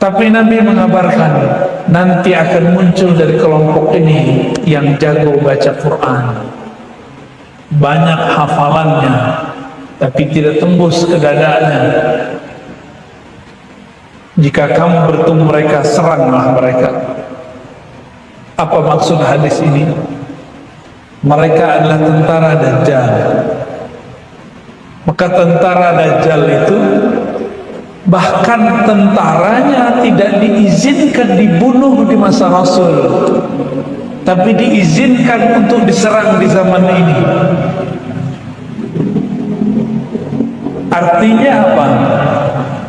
Tapi Nabi mengabarkan nanti akan muncul dari kelompok ini yang jago baca Quran, banyak hafalannya, tapi tidak tembus ke dadanya. Jika kamu bertemu mereka, seranglah mereka. Apa maksud hadis ini? Mereka adalah tentara Dajjal. Maka tentara Dajjal itu, bahkan tentaranya tidak diizinkan dibunuh di masa Rasul, tapi diizinkan untuk diserang di zaman ini. Artinya apa?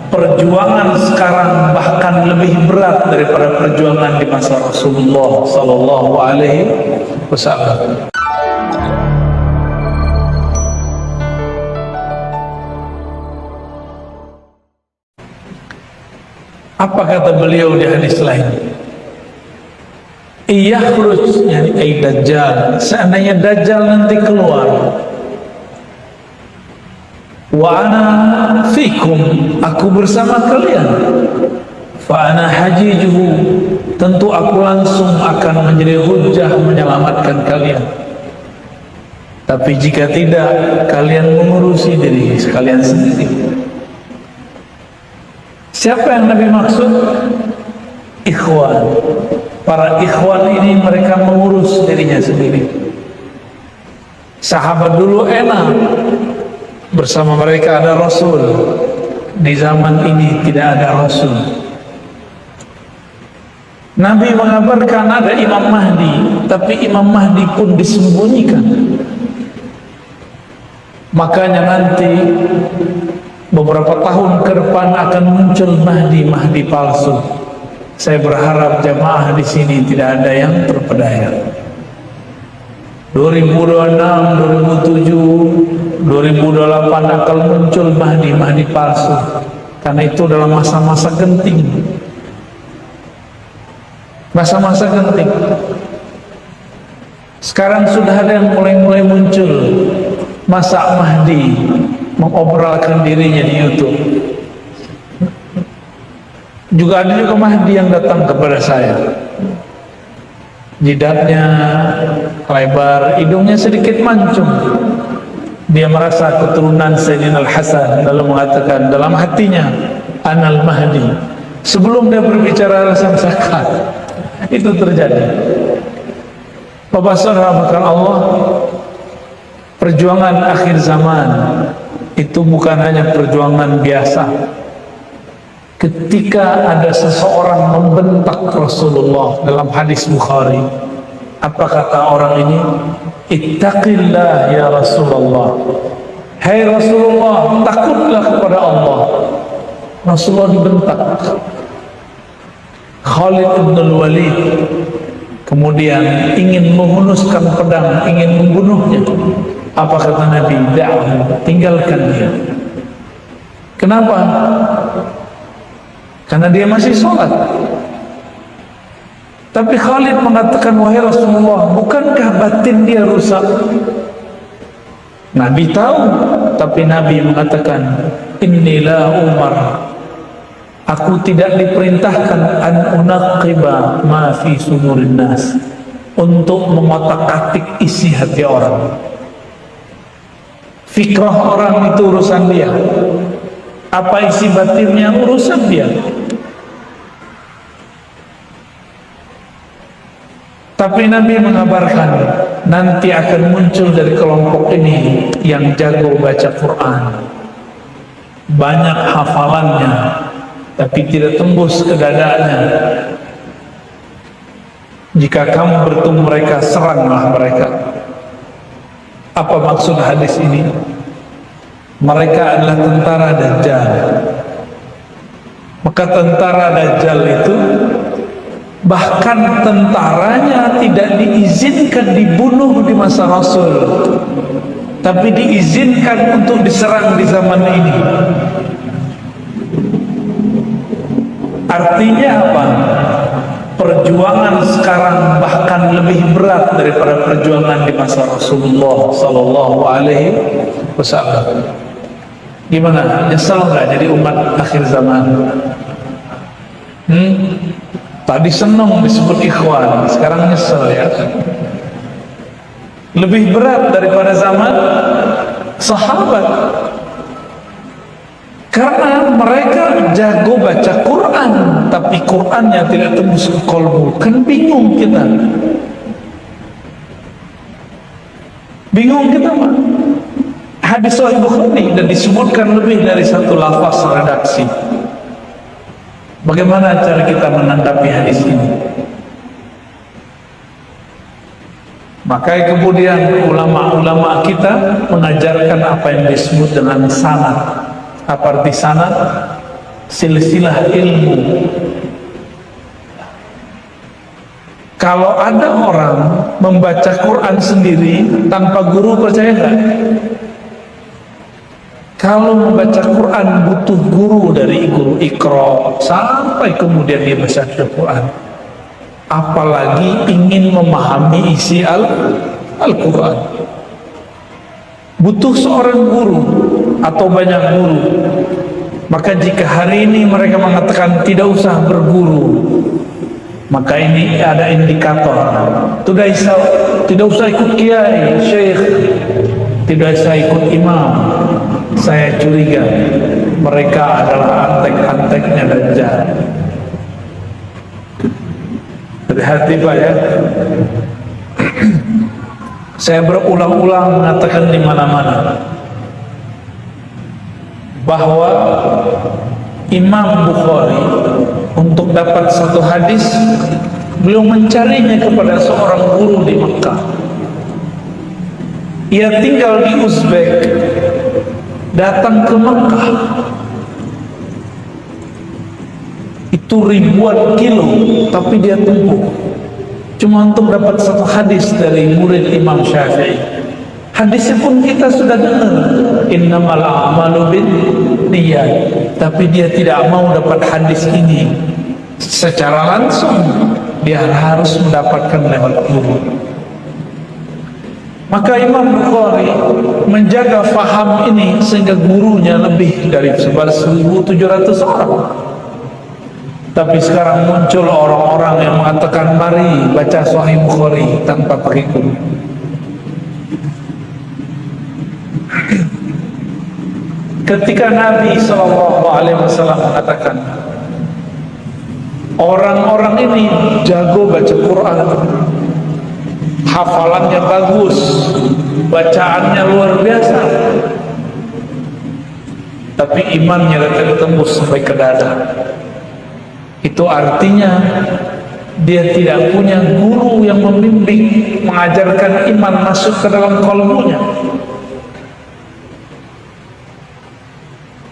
Perjuangan sekarang bahkan lebih berat daripada perjuangan di masa Rasulullah sallallahu alaihi wasallam. Apa kata beliau di hadis lain? Iyakhruj, yani ay Dajjal, seandainya Dajjal nanti keluar, wa ana fikum, aku bersama kalian, fa ana hajijuhu, tentu aku langsung akan menjadi hujjah menyelamatkan kalian. Tapi jika tidak, kalian mengurusi diri kalian sendiri. Siapa yang Nabi maksud? Ikhwan. Para ikhwan ini mereka mengurus dirinya sendiri. Sahabat dulu enak, bersama mereka ada Rasul. Di zaman ini tidak ada Rasul. Nabi mengabarkan ada Imam Mahdi, tapi Imam Mahdi pun disembunyikan. Makanya nanti beberapa tahun ke depan akan muncul Mahdi palsu. Saya berharap jamaah di sini tidak ada yang terpedaya. 2026, 2007, 2028 akan muncul Mahdi palsu. Karena itu dalam masa-masa genting. Masa-masa genting. Sekarang sudah ada yang mulai muncul. Masa Mahdi mengobrolkan dirinya di YouTube. Juga ada juga Mahdi yang datang kepada saya. Jidatnya lebar, hidungnya sedikit mancung. Dia merasa keturunan Sayyidina Al-Hasan, lalu mengatakan dalam hatinya, Anal Mahdi. Sebelum dia berbicara alasan zakat, itu terjadi. Bapak saudara Allah, perjuangan akhir zaman itu bukan hanya perjuangan biasa. Ketika ada seseorang membentak Rasulullah dalam hadis Bukhari, apa kata orang ini? Ittaqillah ya Rasulullah. Hai Rasulullah, takutlah kepada Allah. Rasulullah dibentak. Khalid bin Walid kemudian ingin menghunuskan pedang, ingin membunuhnya. Apa kata Nabi? Da'hu, tinggalkan dia. Kenapa? Karena dia masih sholat. Tapi Khalid mengatakan, wahai Rasulullah, bukankah batin dia rusak? Nabi tahu, tapi Nabi mengatakan, Innilah Umar, aku tidak diperintahkan an unaqiba ma fi sudurin nas, untuk mengotak-atik isi hati orang. Fikrah orang itu urusan dia, apa isi batinnya urusan dia. Tapi Nabi mengabarkan nanti akan muncul dari kelompok ini yang jago baca Quran, banyak hafalannya, tapi tidak tembus ke dadanya. Jika kamu bertemu mereka, seranglah mereka. Apa maksud hadis ini? Mereka adalah tentara Dajjal. Maka tentara Dajjal itu, bahkan tentaranya tidak diizinkan dibunuh di masa Rasul, tapi diizinkan untuk diserang di zaman ini. Artinya apa? Perjuangan sekarang bahkan lebih berat daripada perjuangan di masa Rasulullah sallallahu alaihi wasallam. Gimana? Nyesal nggak jadi umat akhir zaman? Tadi senang disebut ikhwan, sekarang nyesel ya. Lebih berat daripada zaman sahabat, karena mereka jago baca Quran, tapi Qurannya tidak tembus ke kolbu. Kan bingung kita, Pak. Hadis Sahih Bukhari dan disebutkan lebih dari satu lafaz redaksi. Bagaimana cara kita menanggapi hadis ini? Maka kemudian ulama-ulama kita mengajarkan apa yang disebut dengan sanad. Apa arti sanad? Silsilah ilmu. Kalau ada orang membaca Quran sendiri tanpa guru, percaya nggak? Kalau membaca Quran butuh guru, dari guru Iqra sampai kemudian dia baca Al-Quran. Apalagi ingin memahami isi Al-Quran, butuh seorang guru atau banyak guru. Maka jika hari ini mereka mengatakan tidak usah berguru, maka ini ada indikator. Tidak usah ikut kiai, syekh, tidak usah ikut imam. Saya curiga mereka adalah antek-anteknya Dajjal. Hati-hati Pak ya. Saya berulang-ulang mengatakan di mana-mana bahwa Imam Bukhari untuk dapat satu hadis, beliau mencarinya kepada seorang guru di Mekah. Ia tinggal di Uzbek, datang ke Mekah itu ribuan kilo, tapi dia tempuh cuma untuk dapat satu hadis dari murid Imam Syafi'i. Hadisnya pun kita sudah dengar, innamal a'malu binniyat, tapi dia tidak mau dapat hadis ini secara langsung, dia harus mendapatkan lewat guru. Maka Imam Bukhari menjaga faham ini sehingga gurunya lebih dari 1.700 orang. Tapi sekarang muncul orang-orang yang mengatakan mari baca Sahih Bukhari tanpa pakai guru. Ketika Nabi SAW mengatakan orang-orang ini jago baca Quran, hafalannya bagus, bacaannya luar biasa, tapi imannya tidak tembus sampai ke dada. Itu artinya dia tidak punya guru yang membimbing, mengajarkan iman masuk ke dalam kalbunya.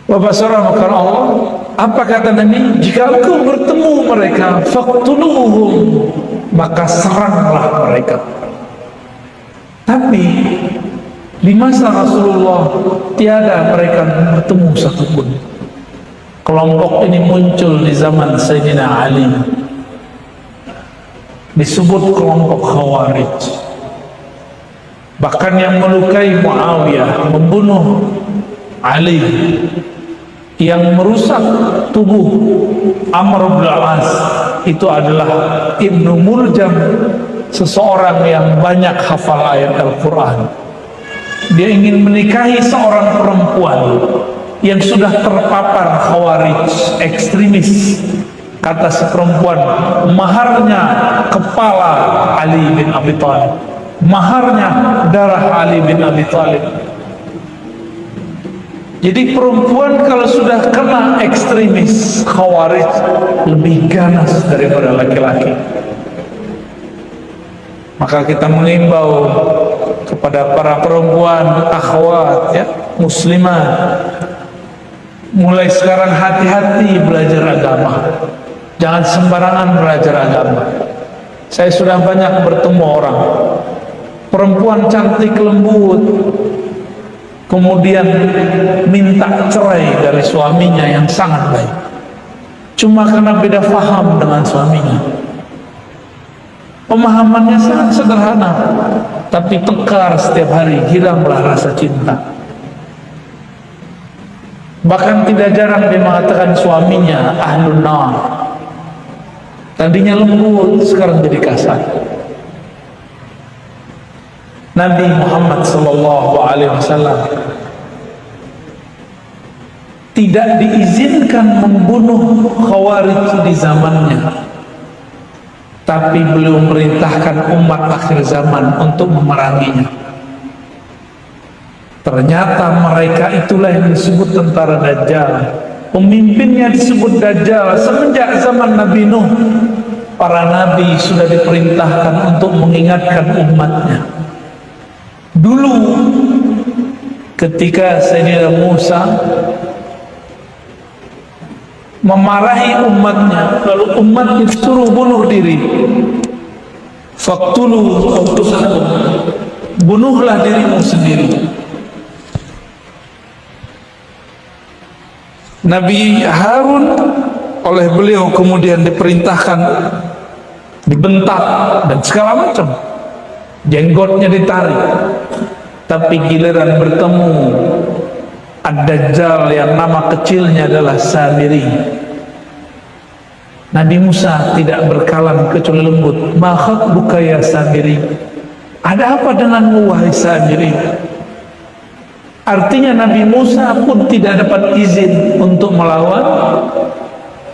Bapak saudara makan Allah, apa kata Nabi? Jika engkau bertemu mereka, faqtuluhum, maka seranglah mereka. Tapi di masa Rasulullah tiada mereka bertemu satupun. Kelompok ini muncul di zaman Sayyidina Ali, disebut kelompok Khawarij. Bahkan yang melukai Muawiyah, membunuh Ali, yang merusak tubuh Amr bin Al-As, itu adalah Ibnu Muljam, seseorang yang banyak hafal ayat Al-Quran. Dia ingin menikahi seorang perempuan yang sudah terpapar Khawarij, ekstremis. Kata si perempuan, maharnya kepala Ali bin Abi Thalib, maharnya darah Ali bin Abi Thalib. Jadi perempuan kalau sudah kena ekstremis Khawarij lebih ganas daripada laki-laki. Maka kita mengimbau kepada para perempuan, akhwat ya, muslimah, mulai sekarang hati-hati belajar agama. Jangan sembarangan belajar agama. Saya sudah banyak bertemu orang, perempuan cantik lembut, kemudian minta cerai dari suaminya yang sangat baik, cuma karena beda faham dengan suaminya. Pemahamannya sangat sederhana, tapi tengkar setiap hari, hilanglah rasa cinta. Bahkan tidak jarang dia mengatakan suaminya ahlun nar, Tadinya lembut, sekarang jadi kasar. Nabi Muhammad SAW tidak diizinkan membunuh Khawarij di zamannya, tapi beliau merintahkan umat akhir zaman untuk memeranginya. Ternyata mereka itulah yang disebut tentara Dajjal. Pemimpinnya disebut Dajjal. Semenjak zaman Nabi Nuh, para nabi sudah diperintahkan untuk mengingatkan umatnya. Dulu ketika Sayyidina Musa memarahi umatnya, lalu umatnya suruh bunuh diri. Faqtulu anfusakum, bunuhlah dirimu sendiri. Nabi Harun oleh beliau kemudian diperintahkan dibentak dan segala macam, jenggotnya ditarik. Tapi giliran bertemu Ad-Dajjal yang nama kecilnya adalah Samiri, Nabi Musa tidak berkalam kecuali lembut. Ma khatbuka ya Samiri, ada apa denganmu wahai Samiri? Artinya Nabi Musa pun tidak dapat izin untuk melawan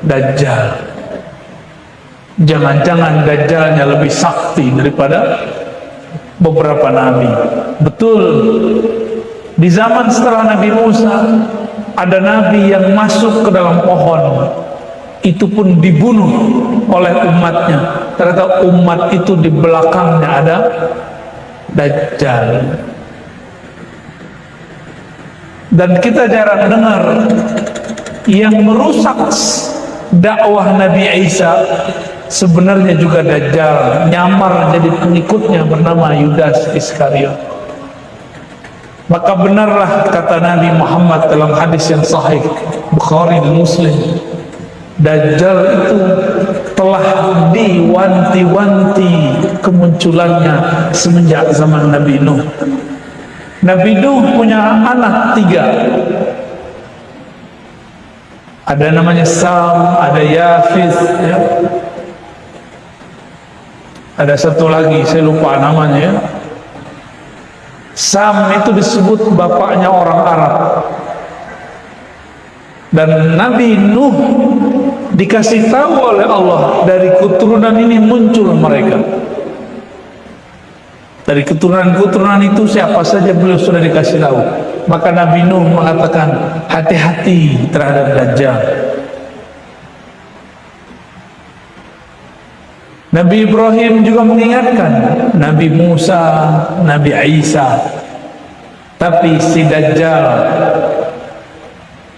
Dajjal. Jangan-jangan Dajjalnya lebih sakti daripada beberapa nabi. Betul, di zaman setelah Nabi Musa ada nabi yang masuk ke dalam pohon, itu pun dibunuh oleh umatnya. Ternyata umat itu di belakangnya ada Dajjal. Dan kita jarang dengar yang merusak dakwah Nabi Isa sebenarnya juga Dajjal, nyamar jadi pengikutnya bernama Yudas Iskariot. Maka benarlah kata Nabi Muhammad dalam hadis yang sahih Bukhari dan Muslim, Dajjal itu telah diwanti-wanti kemunculannya semenjak zaman Nabi Nuh. Nabi Nuh punya anak 3. Ada namanya Sam, ada Yafis, ya. Ada satu lagi saya lupa namanya, ya. Sam itu disebut bapaknya orang Arab. Dan Nabi Nuh dikasih tahu oleh Allah, dari keturunan ini muncul mereka. Dari keturunan-keturunan itu siapa saja beliau sudah dikasih tahu. Maka Nabi Nuh mengatakan, hati-hati terhadap Dajjal. Nabi Ibrahim juga mengingatkan, Nabi Musa, Nabi Isa. Tapi si Dajjal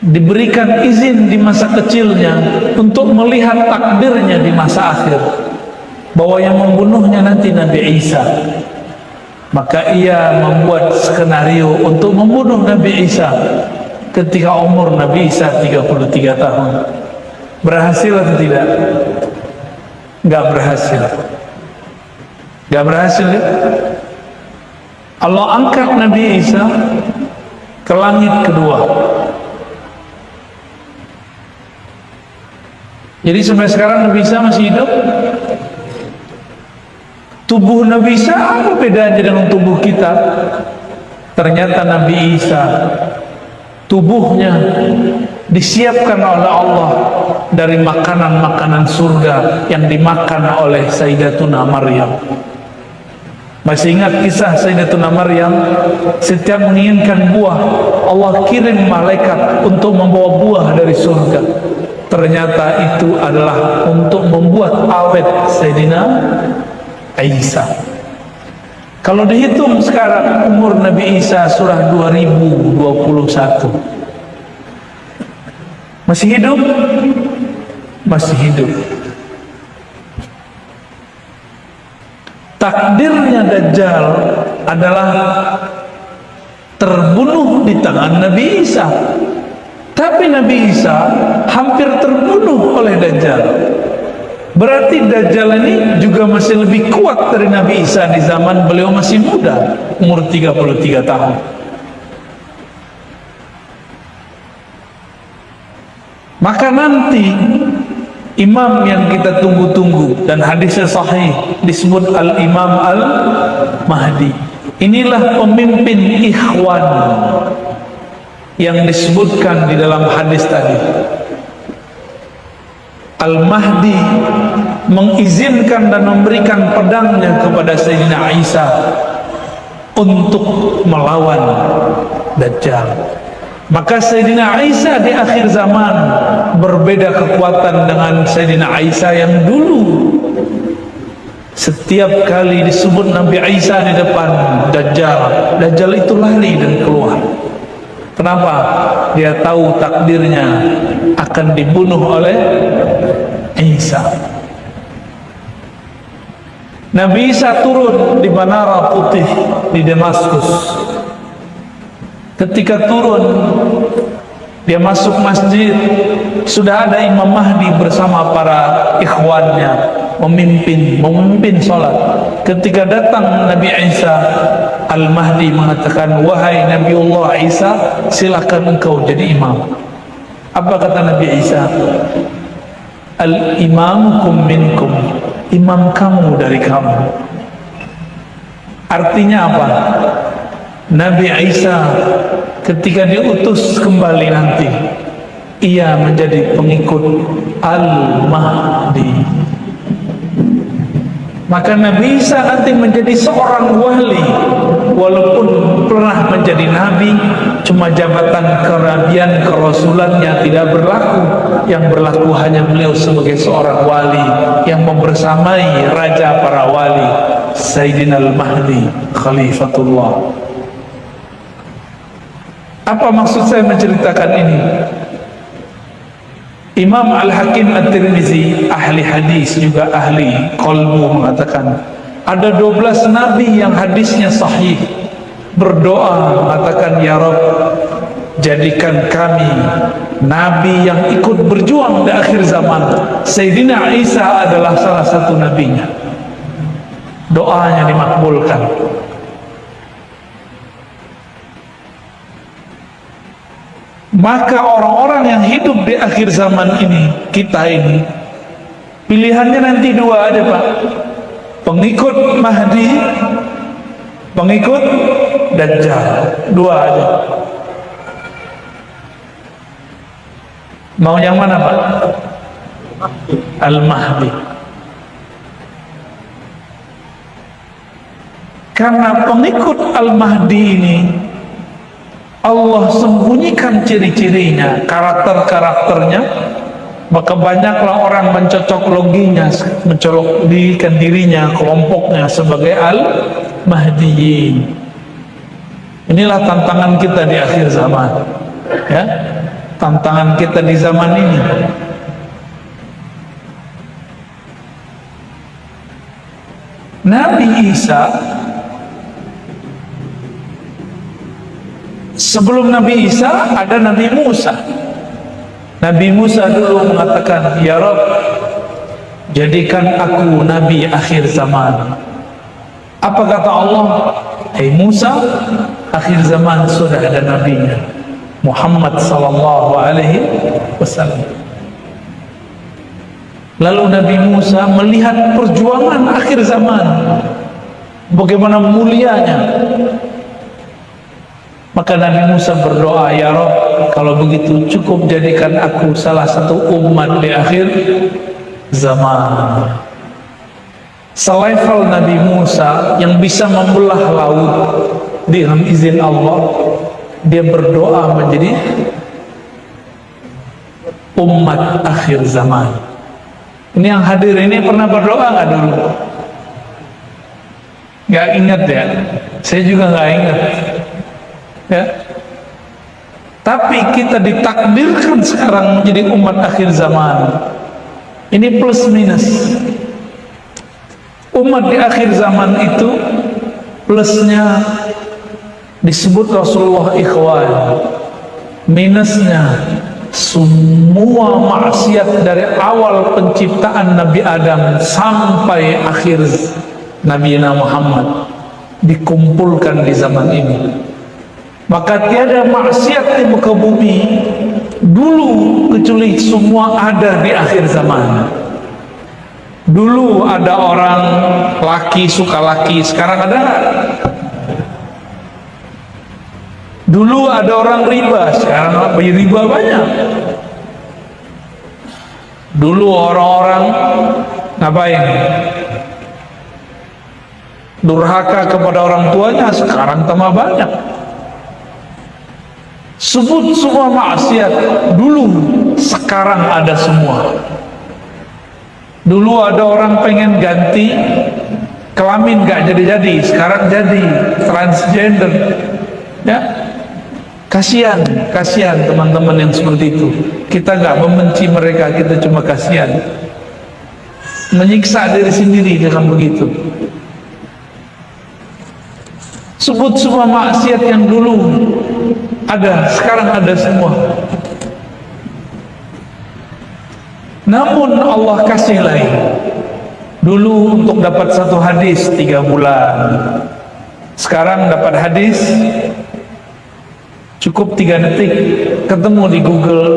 diberikan izin di masa kecilnya untuk melihat takdirnya di masa akhir, bahwa yang membunuhnya nanti Nabi Isa. Maka ia membuat skenario untuk membunuh Nabi Isa ketika umur Nabi Isa 33 tahun. Berhasil atau tidak? Enggak berhasil. Enggak berhasil, ya? Allah angkat Nabi Isa ke langit kedua. Jadi sampai sekarang Nabi Isa masih hidup. Tubuh Nabi Isa apa bedanya dengan tubuh kita? Ternyata Nabi Isa tubuhnya disiapkan oleh Allah dari makanan-makanan surga yang dimakan oleh Sayyidatuna Maryam. Masih ingat kisah Sayyidatuna Maryam? Setiap menginginkan buah, Allah kirim malaikat untuk membawa buah dari surga. Ternyata itu adalah untuk membuat awet Sayyidina Isa. Kalau dihitung sekarang umur Nabi Isa surah 2021, masih hidup? Masih hidup. Takdirnya Dajjal adalah terbunuh di tangan Nabi Isa. Tapi Nabi Isa hampir terbunuh oleh Dajjal. Berarti Dajjal ini juga masih lebih kuat dari Nabi Isa di zaman beliau masih muda, umur 33 tahun. Maka nanti imam yang kita tunggu-tunggu dan hadisnya sahih disebut Al-Imam Al-Mahdi. Inilah pemimpin ikhwan yang disebutkan di dalam hadis tadi. Al-Mahdi mengizinkan dan memberikan pedangnya kepada Sayyidina Isa untuk melawan Dajjal. Maka Sayyidina Isa di akhir zaman berbeda kekuatan dengan Sayyidina Isa yang dulu. Setiap kali disebut Nabi Isa di depan Dajjal, Dajjal itu lari dan keluar. Kenapa? Dia tahu takdirnya akan dibunuh oleh Isa. Nabi Isa turun di Menara Putih di Damaskus. Ketika turun, dia masuk masjid, sudah ada Imam Mahdi bersama para ikhwannya memimpin sholat. Ketika datang Nabi Isa, Al-Mahdi mengatakan, wahai Nabiullah Isa, silakan engkau jadi imam. Apa kata Nabi Isa? Al-imamukum minkum, imam kamu dari kamu. Artinya apa? Nabi Isa ketika diutus kembali nanti, ia menjadi pengikut Al-Mahdi. Maka Nabi Isa nanti menjadi seorang wali, walaupun pernah menjadi nabi, cuma jabatan kenabian kerasulannya tidak berlaku. Yang berlaku hanya beliau sebagai seorang wali yang membersamai raja para wali, Sayyidina Al-Mahdi Khalifatullah. Apa maksud saya menceritakan ini? Imam Al-Hakim At-Tirmizi, ahli hadis juga ahli qalbu, mengatakan ada 12 nabi yang hadisnya sahih berdoa mengatakan, ya Rabb, jadikan kami nabi yang ikut berjuang di akhir zaman. Sayyidina Isa adalah salah satu nabinya. Doanya dimakbulkan. Maka orang-orang yang hidup di akhir zaman ini, kita ini, pilihannya nanti dua aja Pak. Pengikut Mahdi, pengikut Dajjal. Dua aja. Mau yang mana Pak? Al-Mahdi. Karena pengikut Al-Mahdi ini Allah sembunyikan ciri-cirinya, karakter-karakternya, maka banyaklah orang mencocok loginya, mencolokkan dirinya, kelompoknya sebagai Al-Mahdiyin. Inilah tantangan kita di akhir zaman, ya, tantangan kita di zaman ini. Nabi Isa, sebelum Nabi Isa ada Nabi Musa. Nabi Musa dulu mengatakan, ya Rabb, jadikan aku nabi akhir zaman. Apa kata Allah? Hai Musa, akhir zaman sudah ada nabinya, Muhammad sallallahu alaihi wasallam. Lalu Nabi Musa melihat perjuangan akhir zaman, bagaimana mulianya. Maka Nabi Musa berdoa, ya Rabb, kalau begitu cukup jadikan aku salah satu umat di akhir zaman. Selevel Nabi Musa yang bisa membelah laut dengan izin Allah, dia berdoa menjadi umat akhir zaman. Ini yang hadir ini pernah berdoa nggak dulu? Nggak ingat ya? Saya juga nggak ingat. Ya. Tapi kita ditakdirkan sekarang menjadi umat akhir zaman. Ini plus minus. Umat di akhir zaman itu plusnya disebut Rasulullah ikhwan, minusnya semua maksiat dari awal penciptaan Nabi Adam sampai akhir Nabi Muhammad dikumpulkan di zaman ini. Maka tiada maksiat di muka bumi dulu kecuali semua ada di akhir zaman. Dulu ada orang laki suka laki, sekarang ada nggak? Dulu ada orang riba, sekarang riba banyak. Dulu orang-orang ngapain? Durhaka kepada orang tuanya, sekarang tambah banyak. Sebut semua maksiat, dulu, sekarang ada semua. Dulu ada orang pengen ganti kelamin gak jadi-jadi, sekarang jadi transgender. Ya, kasihan teman-teman yang seperti itu. Kita gak membenci mereka, kita cuma kasihan. Menyiksa diri sendiri dengan begitu. Sebut semua maksiat yang dulu ada, sekarang ada semua. Namun Allah kasih lain. Dulu untuk dapat satu hadis 3 bulan, sekarang dapat hadis cukup 3 detik, ketemu di Google,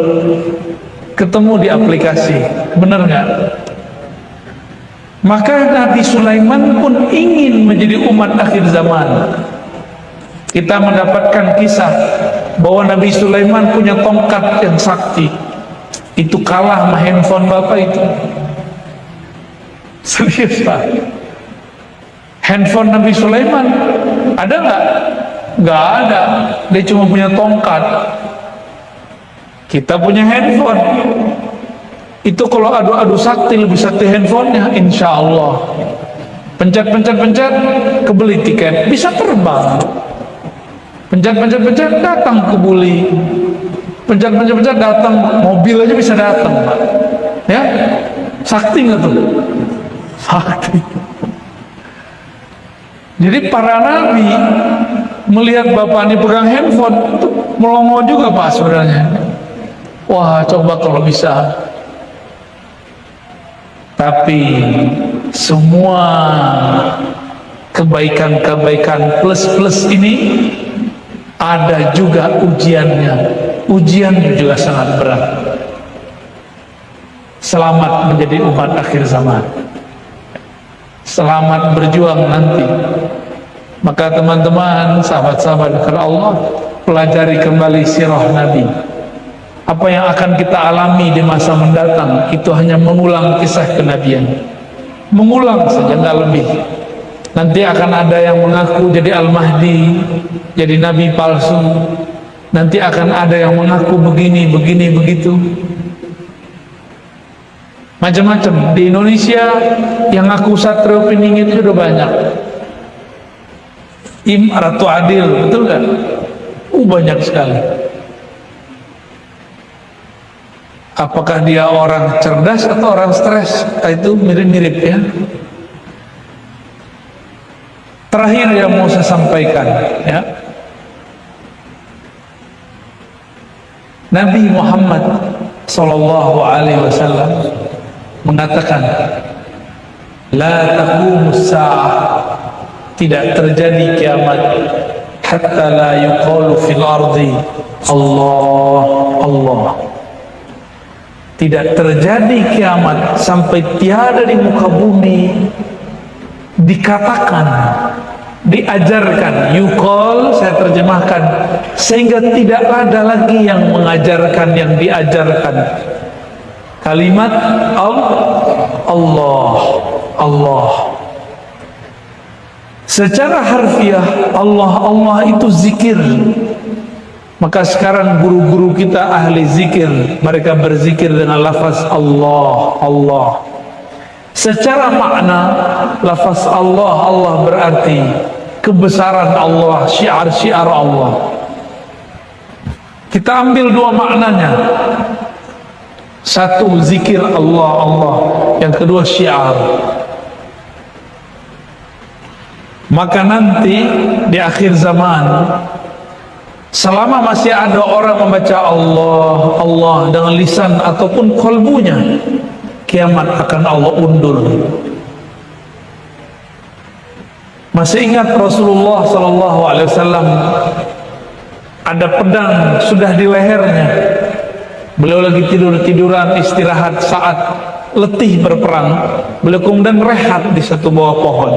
ketemu di aplikasi. Benar nggak? Maka Nabi Sulaiman pun ingin menjadi umat akhir zaman. Kita mendapatkan kisah bahwa Nabi Sulaiman punya tongkat yang sakti. Itu kalah sama handphone bapak itu. Serius Pak. Handphone Nabi Sulaiman ada nggak? Nggak ada. Dia cuma punya tongkat. Kita punya handphone. Itu kalau adu-adu sakti, lebih sakti handphonenya, insya Allah. Pencet, kebeli tiket, bisa terbang. Pencet, datang kebuli. Pencet, datang, mobil aja bisa datang, Pak. Ya, sakti nggak tuh? Sakti. Jadi para nabi melihat bapak ini pegang handphone, itu melongo juga Pak sebenarnya. Wah, coba kalau bisa. Tapi semua kebaikan-kebaikan plus-plus ini ada juga ujiannya. Ujiannya juga sangat berat. Selamat menjadi umat akhir zaman. Selamat berjuang nanti. Maka teman-teman, sahabat-sahabat karena Allah, pelajari kembali sirah Nabi. Apa yang akan kita alami di masa mendatang itu hanya mengulang kisah kenabian. Mengulang saja, nggak lebih. Nanti akan ada yang mengaku jadi Al-Mahdi, jadi Nabi palsu. Nanti akan ada yang mengaku begini, begitu. Macam-macam. Di Indonesia yang ngaku Satrio Piningit itu udah banyak. Ratu Adil, betul kan? Banyak sekali. Apakah dia orang cerdas atau orang stres? Itu mirip-mirip ya. Terakhir yang mau saya sampaikan ya, Nabi Muhammad sallallahu alaihi wasallam mengatakan, la taqumus sa'ah, tidak terjadi kiamat hatta la yuqalu fil ardi Allah. Tidak terjadi kiamat sampai tiada di muka bumi dikatakan, diajarkan. Yuqal saya terjemahkan, sehingga tidak ada lagi yang mengajarkan, yang diajarkan kalimat Allah. Secara harfiah Allah itu zikir. Maka sekarang guru-guru kita ahli zikir, mereka berzikir dengan lafaz Allah. Secara makna lafaz Allah berarti kebesaran Allah, syiar-syiar Allah. Kita ambil dua maknanya. Satu zikir Allah, yang kedua syiar. Maka nanti di akhir zaman, selama masih ada orang membaca Allah dengan lisan ataupun kolbunya, kiamat akan Allah undur. Masih ingat Rasulullah SAW, ada pedang sudah di lehernya, beliau lagi tiduran istirahat saat letih berperang, beliau kemudian rehat di satu bawah pohon.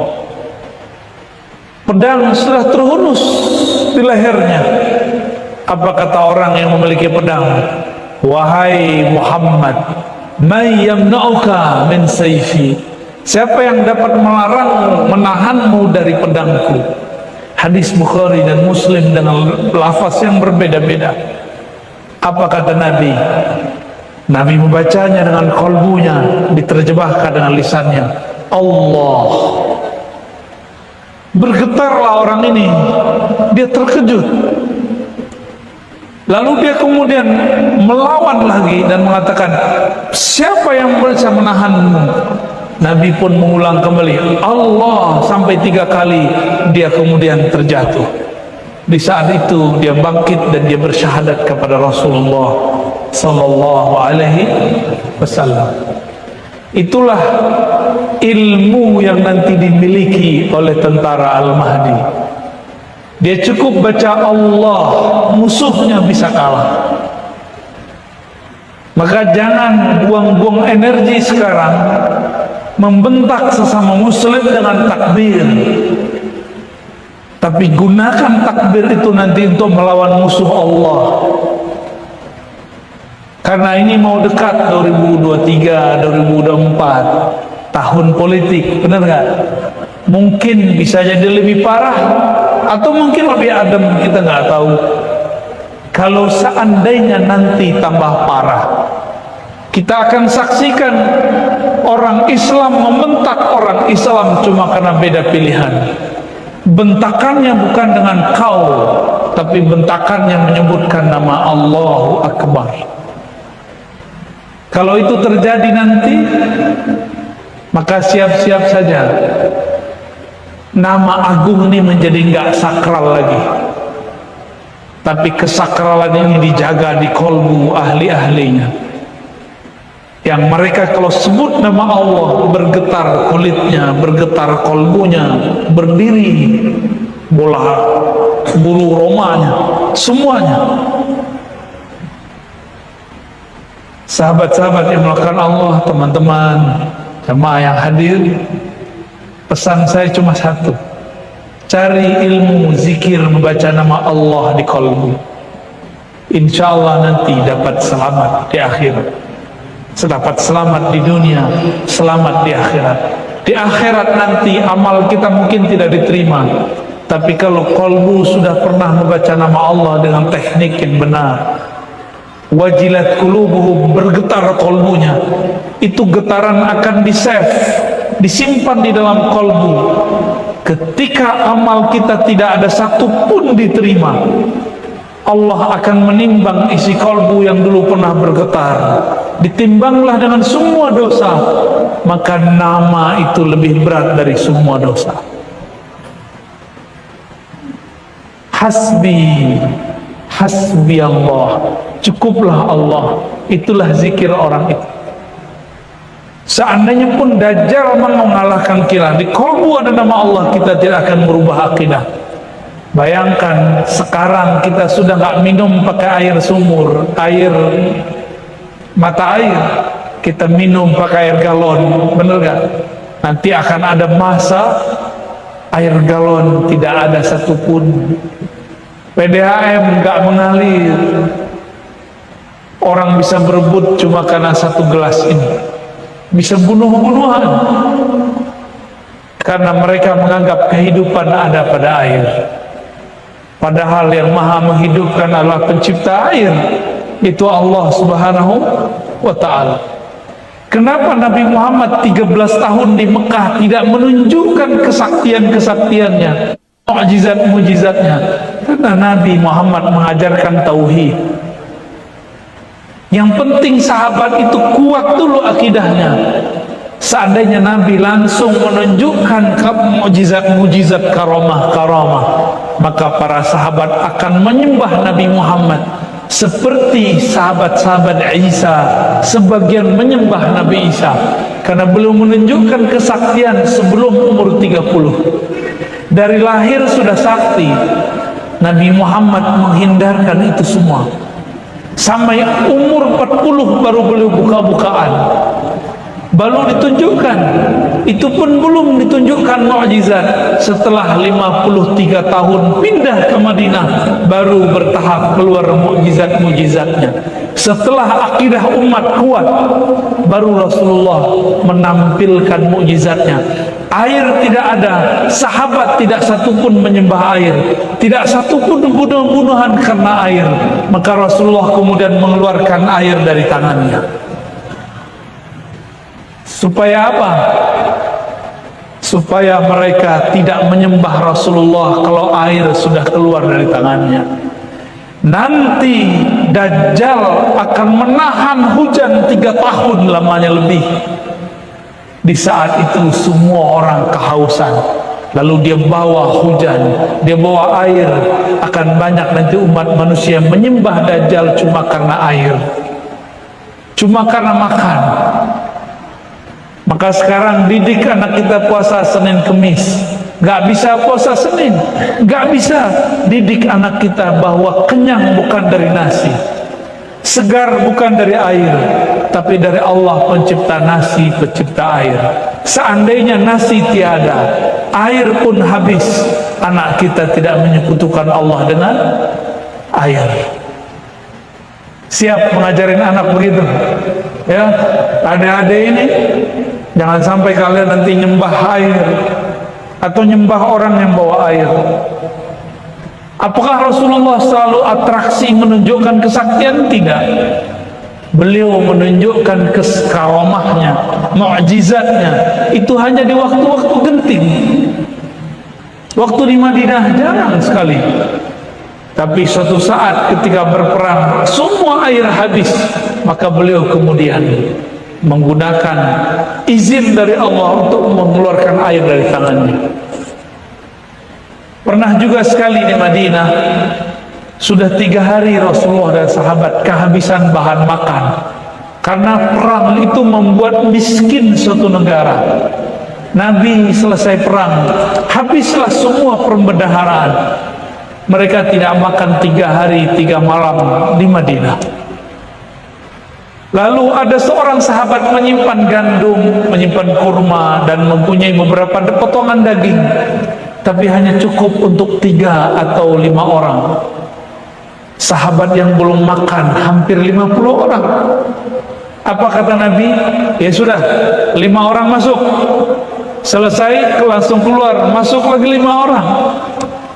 Pedang sudah terhunus di lehernya. Apa kata orang yang memiliki pedang? Wahai Muhammad, may yamna'uka min sayfi, siapa yang dapat melarangmu, menahanmu dari pedangku? Hadis Bukhari dan Muslim dengan lafaz yang berbeda-beda. Apa kata Nabi? Nabi membacanya dengan kolbunya, diterjemahkan dengan lisannya. Allah. Bergetarlah orang ini, dia terkejut. Lalu dia kemudian melawan lagi dan mengatakan, siapa yang bisa menahanmu? Nabi pun mengulang kembali, Allah, sampai 3 kali. Dia kemudian terjatuh. Di saat itu dia bangkit dan dia bersyahadat kepada Rasulullah sallallahu alaihi wasallam. Itulah ilmu yang nanti dimiliki oleh tentara Al-Mahdi. Dia cukup baca Allah, musuhnya bisa kalah. Maka jangan buang-buang energi sekarang membentak sesama muslim dengan takbir, tapi gunakan takbir itu nanti untuk melawan musuh Allah. Karena ini mau dekat 2023, 2024, tahun politik, benar nggak? Mungkin bisa jadi lebih parah atau mungkin lebih adem, kita nggak tahu. Kalau seandainya nanti tambah parah, kita akan saksikan orang Islam membentak orang Islam cuma karena beda pilihan. Bentakannya bukan dengan kau, tapi bentakannya menyebutkan nama Allahu Akbar. Kalau itu terjadi nanti, maka siap-siap saja nama agung ini menjadi nggak sakral lagi, tapi kesakralan ini dijaga di kolbu ahli-ahlinya, yang mereka kalau sebut nama Allah bergetar kulitnya, bergetar kolbunya, berdiri bola bulu romanya, semuanya. Sahabat-sahabat yang melakukan Allah, teman-teman jemaah yang hadir, pesan saya cuma satu: cari ilmu zikir membaca nama Allah di kolbu. Insya Allah nanti dapat selamat di akhirat, dapat selamat di dunia, selamat di akhirat. Di akhirat nanti amal kita mungkin tidak diterima, tapi kalau kolbu sudah pernah membaca nama Allah dengan teknik yang benar, wajilat qulubuhum, bergetar kolbunya, itu getaran akan di-save, disimpan di dalam kolbu. Ketika amal kita tidak ada satupun diterima, Allah akan menimbang isi kolbu yang dulu pernah bergetar, ditimbanglah dengan semua dosa, maka nama itu lebih berat dari semua dosa. Hasbi, hasbi Allah, cukuplah Allah. Itulah zikir orang itu. Seandainya pun Dajjal mengalahkan kita, di kolbu ada nama Allah, kita tidak akan merubah akidah. Bayangkan sekarang kita sudah nggak minum pakai air sumur, air mata air, kita minum pakai air galon, bener gak? Nanti akan ada masa air galon tidak ada satupun, PDAM nggak mengalir, orang bisa berebut cuma karena satu gelas ini, bisa bunuh-bunuhan karena mereka menganggap kehidupan ada pada air. Padahal yang maha menghidupkan adalah pencipta air, itu Allah subhanahu wa ta'ala. Kenapa Nabi Muhammad 13 tahun di Mekah tidak menunjukkan kesaktian-kesaktiannya, mukjizat-mukjizatnya? Karena Nabi Muhammad mengajarkan tauhid. Yang penting sahabat itu kuat dulu akidahnya. Seandainya Nabi langsung menunjukkan mukjizat-mukjizat, karamah-karamah, maka para sahabat akan menyembah Nabi Muhammad seperti sahabat-sahabat Isa sebagian menyembah Nabi Isa, karena belum menunjukkan kesaktian sebelum umur 30. Dari lahir sudah sakti. Nabi Muhammad menghindarkan itu semua. Sampai umur 40 baru beliau buka-bukaan. baru ditunjukkan. Itu pun belum ditunjukkan mukjizat. Setelah 53 tahun pindah ke Madinah, baru bertahap keluar mukjizat-mukjizatnya. Setelah akidah umat kuat, baru Rasulullah menampilkan mukjizatnya. Air tidak ada, sahabat tidak satupun menyembah air, tidak satupun bunuh-bunuhan karena air. Maka Rasulullah kemudian mengeluarkan air dari tangannya. Supaya apa? Supaya mereka tidak menyembah Rasulullah kalau air sudah keluar dari tangannya. Nanti Dajjal akan menahan hujan 3 tahun lamanya lebih. Di saat itu semua orang kehausan, lalu dia bawa hujan, dia bawa air. Akan banyak nanti umat manusia menyembah Dajjal cuma karena air, cuma karena makan. Maka sekarang didik anak kita puasa Senin Kemis. Gak bisa puasa Senin, gak bisa didik anak kita bahwa kenyang bukan dari nasi, segar bukan dari air, tapi dari Allah pencipta nasi, pencipta air. Seandainya nasi tiada, air pun habis, anak kita tidak menyekutukan Allah dengan air. Siap mengajarin anak begitu? Ya, adik-adik ini jangan sampai kalian nanti nyembah air atau nyembah orang yang bawa air. Apakah Rasulullah selalu atraksi menunjukkan kesaktian? Tidak. Beliau menunjukkan karamahnya, mukjizatnya itu hanya di waktu-waktu genting. Waktu di Madinah jarang sekali. Tapi suatu saat ketika berperang semua air habis, maka beliau kemudian menggunakan izin dari Allah untuk mengeluarkan air dari tangannya. Pernah juga sekali di Madinah, sudah 3 hari Rasulullah dan sahabat kehabisan bahan makan, karena perang itu membuat miskin suatu negara. Nabi selesai perang, habislah semua perbendaharaan. Mereka tidak makan 3 hari 3 malam di Madinah. Lalu ada seorang sahabat menyimpan gandum, menyimpan kurma, dan mempunyai beberapa potongan daging, tapi hanya cukup untuk 3 atau 5 orang. Sahabat yang belum makan hampir 50 orang. Apa kata Nabi? Ya sudah, 5 orang masuk. Selesai langsung keluar, masuk lagi 5 orang.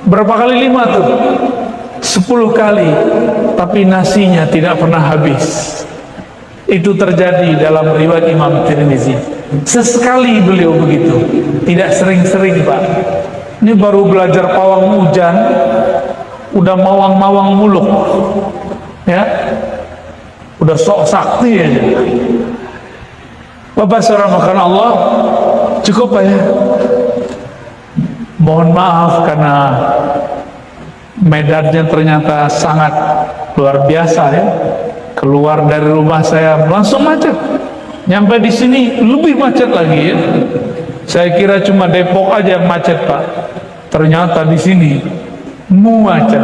Berapa kali 5 tuh? 10 kali. Tapi nasinya tidak pernah habis. Itu terjadi dalam riwayat Imam Tirmizi. Sesekali beliau begitu, tidak sering-sering, Pak. Ini baru belajar pawang hujan, udah mawang-mawang muluk, ya, udah sok sakti aja. Bapak saudara makan Allah, cukup Pak ya. Mohon maaf karena medannya ternyata sangat luar biasa ya. Keluar dari rumah saya langsung macet, nyampe di sini lebih macet lagi ya. Saya kira cuma Depok aja yang macet Pak, ternyata di sini macet.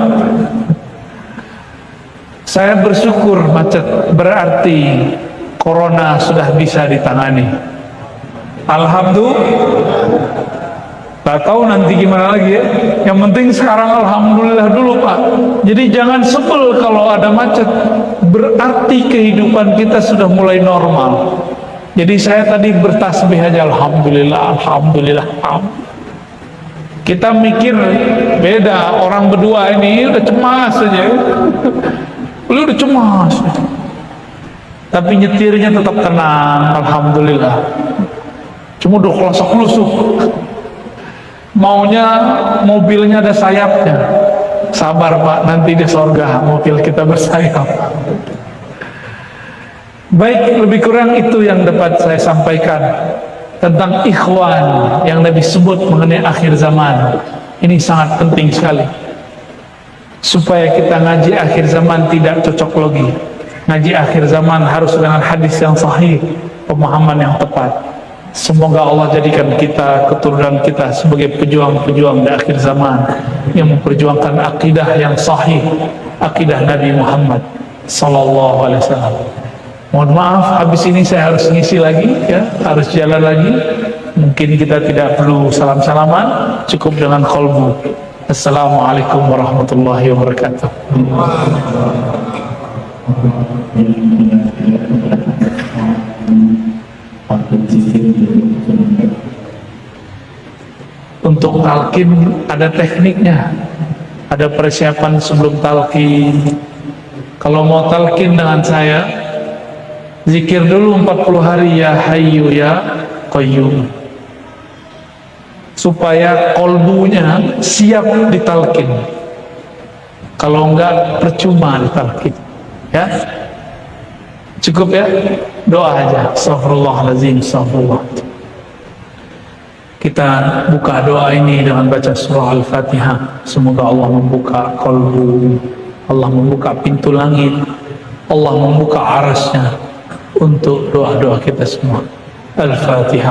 Saya bersyukur macet, berarti corona sudah bisa ditangani. Alhamdulillah. Gak tahu nanti gimana lagi ya. Yang penting sekarang alhamdulillah dulu Pak. Jadi jangan sebel kalau ada macet, berarti kehidupan kita sudah mulai normal. Jadi saya tadi bertasbih aja, alhamdulillah, alhamdulillah. Kita mikir beda, orang berdua ini udah cemas aja. Lu udah cemas. Tapi nyetirnya tetap tenang, alhamdulillah. Cuma udah kelusuk-kelusuk. Maunya mobilnya ada sayapnya. Sabar Pak, nanti di sorga mobil kita bersayap. Baik, lebih kurang itu yang dapat saya sampaikan tentang ikhwan yang Nabi sebut mengenai akhir zaman. Ini sangat penting sekali, supaya kita ngaji akhir zaman tidak cocok logi. Ngaji akhir zaman harus dengan hadis yang sahih, pemahaman yang tepat. Semoga Allah jadikan kita, keturunan kita sebagai pejuang-pejuang di akhir zaman yang memperjuangkan akidah yang sahih, akidah Nabi Muhammad sallallahu alaihi wasallam. Mohon maaf, habis ini saya harus ngisi lagi, ya, harus jalan lagi. Mungkin kita tidak perlu salam-salaman, cukup dengan qalbu. Assalamualaikum warahmatullahi wabarakatuh. Untuk talqin ada tekniknya, ada persiapan sebelum talqin. Kalau mau talqin dengan saya, zikir dulu 40 hari ya Hayyu ya Qayyum, supaya kolbunya siap ditalqin. Kalau enggak percuma ditalqin, ya. Cukup ya, doa aja. Astaghfirullahaladzim, astaghfirullah. Kita buka doa ini dengan baca surah Al-Fatihah. Semoga Allah membuka kolbu, Allah membuka pintu langit, Allah membuka arasnya untuk doa-doa kita semua. Al-Fatihah.